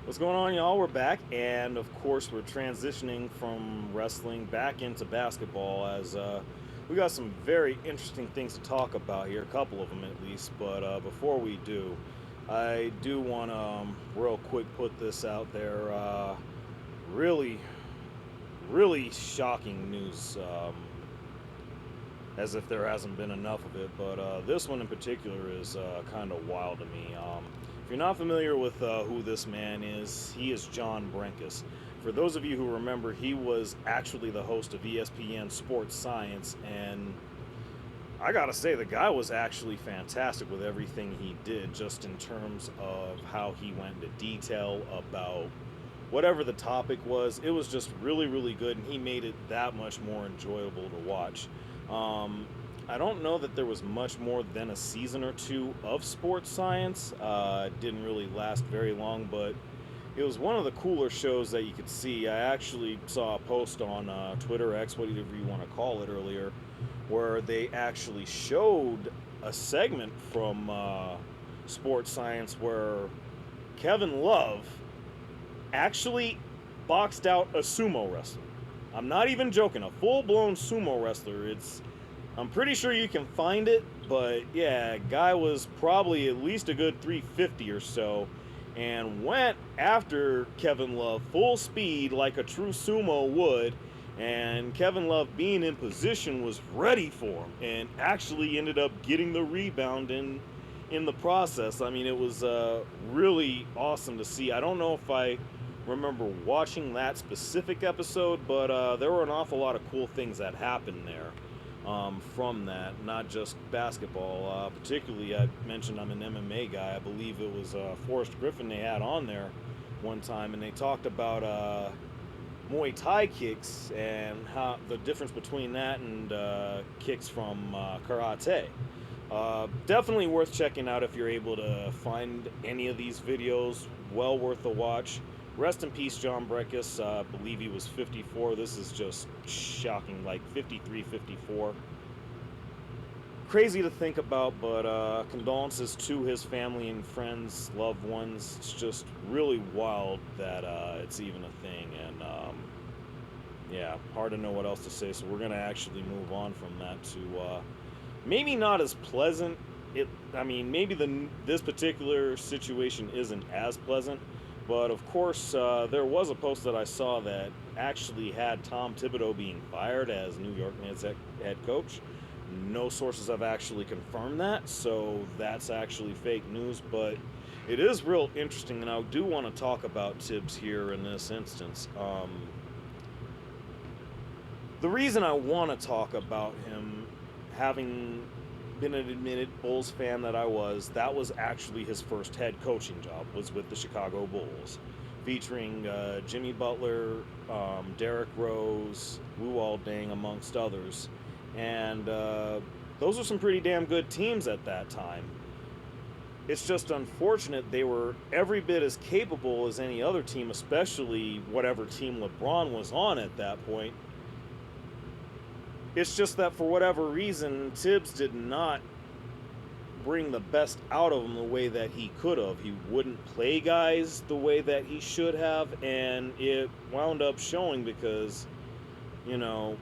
What's going on, y'all? We're back, and of course, we're transitioning from wrestling back into basketball as we got some very interesting things to talk about here, a couple of them at least. But before we do, I do want to real quick put this out there. Really, really shocking news, as if there hasn't been enough of it. But this one in particular is kind of wild to me. If you're not familiar with who this man is, he is John Brenkus. For those of you who remember, he was actually the host of ESPN Sports Science, and I gotta say, the guy was actually fantastic with everything he did, just in terms of how he went into detail about whatever the topic was. It was just really, really good, and he made it that much more enjoyable to watch. Um, I don't know that there was much more than a season or two of sports science. It didn't really last very long, but it was one of the cooler shows that you could see. I actually saw a post on Twitter X, whatever you want to call it, earlier, where they actually showed a segment from sports science where Kevin Love actually boxed out a sumo wrestler. I'm not even joking, a full-blown sumo wrestler. I'm pretty sure you can find it, but yeah, guy was probably at least a good 350 or so, and went after Kevin Love full speed like a true sumo would, and Kevin Love, being in position, was ready for him and actually ended up getting the rebound in the process. I mean, it was really awesome to see. I don't know if I remember watching that specific episode, but there were an awful lot of cool things that happened there from that, not just basketball. Particularly, I mentioned I'm an MMA guy. I believe it was Forrest Griffin they had on there one time, and they talked about Muay Thai kicks and how the difference between that and kicks from karate. Definitely worth checking out if you're able to find any of these videos. Well worth a watch. Rest in peace, John Breckus. I believe he was 54. This is just shocking, like 53, 54. Crazy to think about, but condolences to his family and friends, loved ones. It's just really wild that it's even a thing, and yeah, hard to know what else to say. So we're gonna actually move on from that to maybe not as pleasant. I mean, maybe this particular situation isn't as pleasant, but of course, there was a post that I saw that actually had Tom Thibodeau being fired as New York Knicks head coach. No sources have actually confirmed that, so that's actually fake news, but it is real interesting, and I do want to talk about Tibbs here in this instance. The reason I want to talk about him, having been an admitted Bulls fan that I was, that was actually his first head coaching job, was with the Chicago Bulls, featuring Jimmy Butler, Derrick Rose, Luol Deng, amongst others. And those were some pretty damn good teams at that time. It's just unfortunate they were every bit as capable as any other team, especially whatever team LeBron was on at that point. It's just that for whatever reason, Tibbs did not bring the best out of them the way that he could have. He wouldn't play guys the way that he should have, and it wound up showing because, you know,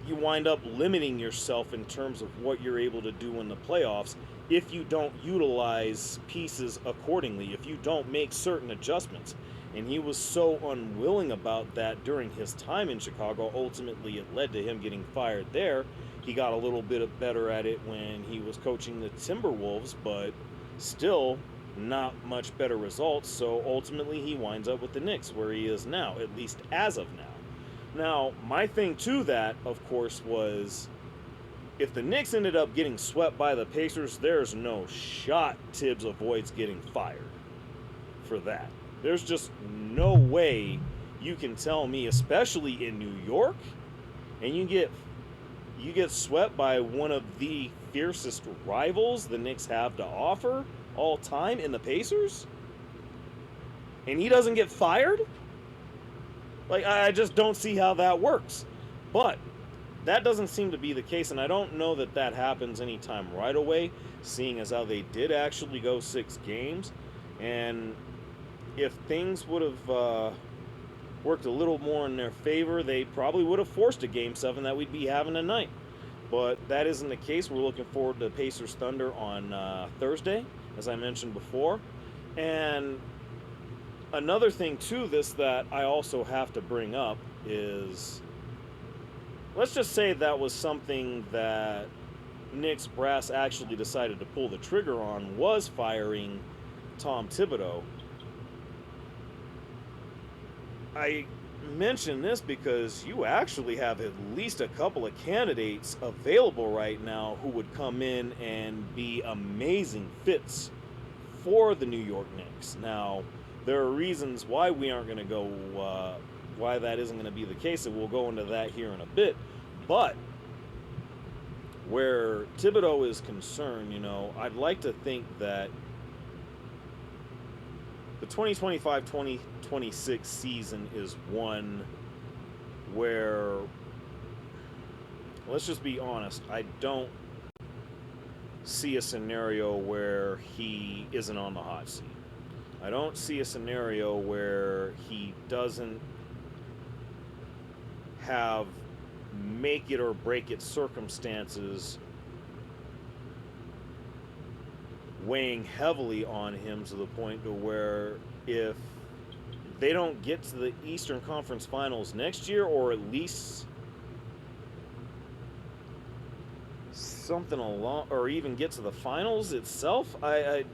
you wind up limiting yourself in terms of what you're able to do in the playoffs if you don't utilize pieces accordingly, if you don't make certain adjustments. And he was so unwilling about that during his time in Chicago. Ultimately, it led to him getting fired there. He got a little bit better at it when he was coaching the Timberwolves, but still not much better results. So ultimately, he winds up with the Knicks, where he is now, at least as of now. Now, my thing to that, of course, was if the Knicks ended up getting swept by the Pacers, there's no shot Tibbs avoids getting fired for that. There's just no way you can tell me, especially in New York, and you get swept by one of the fiercest rivals the Knicks have to offer all time in the Pacers, and he doesn't get fired? Like, I just don't see how that works. But that doesn't seem to be the case, and I don't know that that happens anytime right away, seeing as how they did actually go 6 games. And if things would have worked a little more in their favor, they probably would have forced a Game 7 that we'd be having tonight. But that isn't the case. We're looking forward to Pacers Thunder on Thursday, as I mentioned before. And another thing to this that I also have to bring up is, let's just say that was something that Knicks brass actually decided to pull the trigger on, was firing Tom Thibodeau. I mention this because you actually have at least a couple of candidates available right now who would come in and be amazing fits for the New York Knicks. Now, there are reasons why we aren't going to go, why that isn't going to be the case, and we'll go into that here in a bit. But where Thibodeau is concerned, I'd like to think that the 2025-2026 season is one where, let's just be honest, I don't see a scenario where he isn't on the hot seat. I don't see a scenario where he doesn't have make it or break it circumstances weighing heavily on him to the point to where if they don't get to the Eastern Conference Finals next year, or at least something along, or even get to the finals itself, I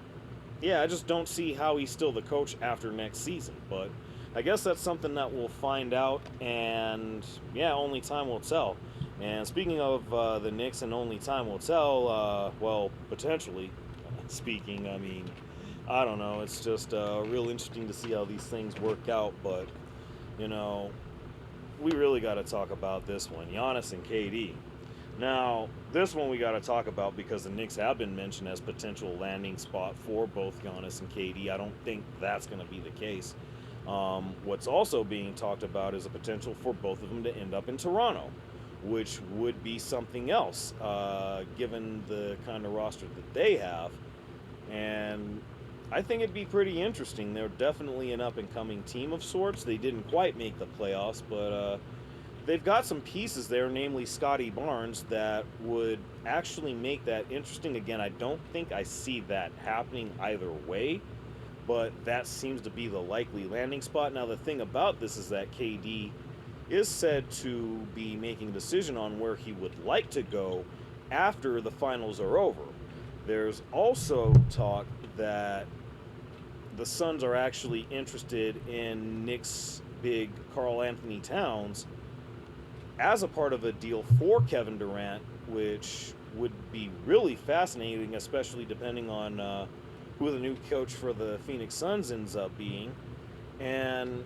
just don't see how he's still the coach after next season. But I guess that's something that we'll find out, and only time will tell. And speaking of the Knicks and only time will tell, well, potentially speaking, I mean, I don't know. It's just real interesting to see how these things work out. But, we really got to talk about this one, Giannis and KD. Now, this one we got to talk about because the Knicks have been mentioned as potential landing spot for both Giannis and KD. I don't think that's going to be the case. What's also being talked about is a potential for both of them to end up in Toronto, which would be something else, given the kind of roster that they have. And I think it'd be pretty interesting. They're definitely an up-and-coming team of sorts. They didn't quite make the playoffs, but they've got some pieces there, namely Scotty Barnes, that would actually make that interesting. Again, I don't think I see that happening either way, but that seems to be the likely landing spot. Now, the thing about this is that KD is said to be making a decision on where he would like to go after the finals are over. There's also talk that the Suns are actually interested in Knicks' big Karl Anthony Towns as a part of a deal for Kevin Durant, which would be really fascinating, especially depending on who the new coach for the Phoenix Suns ends up being. And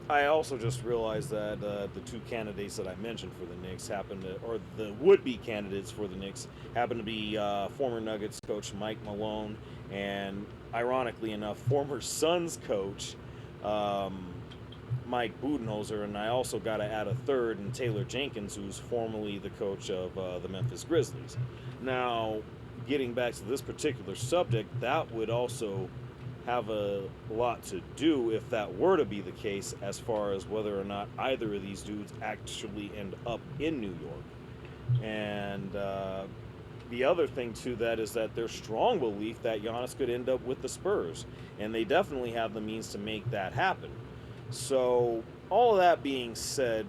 I also just realized that the two candidates that I mentioned for the Knicks or the would-be candidates for the Knicks, happen to be former Nuggets coach Mike Malone and, ironically enough, former Suns coach Mike Budenholzer. And I also got to add a third in Taylor Jenkins, who's formerly the coach of the Memphis Grizzlies. Now, getting back to this particular subject, that would also have a lot to do, if that were to be the case, as far as whether or not either of these dudes actually end up in New York. And the other thing to that is that there's strong belief that Giannis could end up with the Spurs, and they definitely have the means to make that happen. So, all of that being said,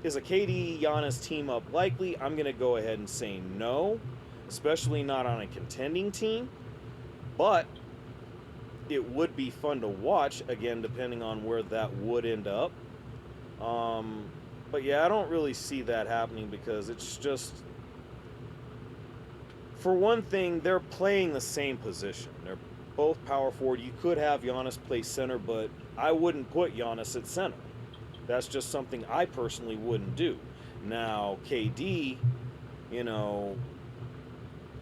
is a KD-Giannis team up likely? I'm going to go ahead and say no, especially not on a contending team. But it would be fun to watch, again, depending on where that would end up. But I don't really see that happening because it's just, for one thing, they're playing the same position. They're both power forward. You could have Giannis play center, but I wouldn't put Giannis at center. That's just something I personally wouldn't do. Now, KD,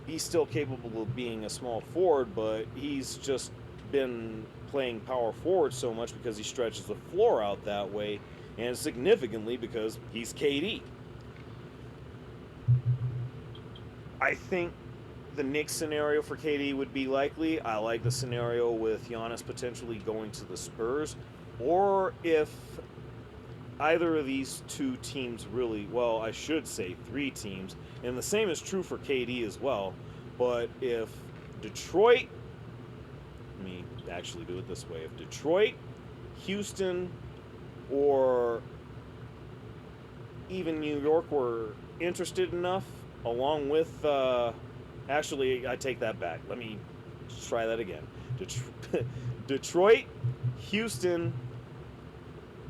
he's still capable of being a small forward, but he's just been playing power forward so much because he stretches the floor out that way, and significantly because he's KD. I think the Knicks scenario for KD would be likely. I like the scenario with Giannis potentially going to the Spurs, or if either of these two teams really, well, I should say three teams, and the same is true for KD as well. But if Detroit, let me actually do it this way: if Detroit, Houston, or even New York were interested enough, along with, actually, I take that back. Let me try that again. Detroit, Houston,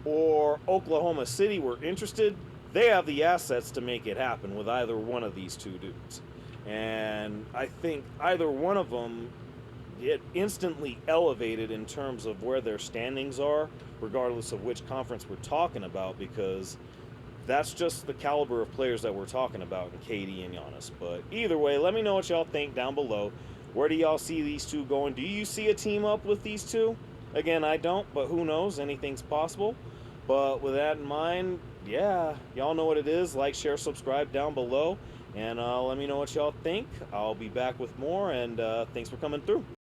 or Oklahoma City were interested, they have the assets to make it happen with either one of these two dudes. And I think either one of them get instantly elevated in terms of where their standings are, regardless of which conference we're talking about, because that's just the caliber of players that we're talking about in KD and Giannis. But either way, let me know what y'all think down below. Where do y'all see these two going? Do you see a team up with these two? Again, I don't, but who knows? Anything's possible. But with that in mind, yeah, y'all know what it is. Like, share, subscribe down below. And let me know what y'all think. I'll be back with more, and thanks for coming through.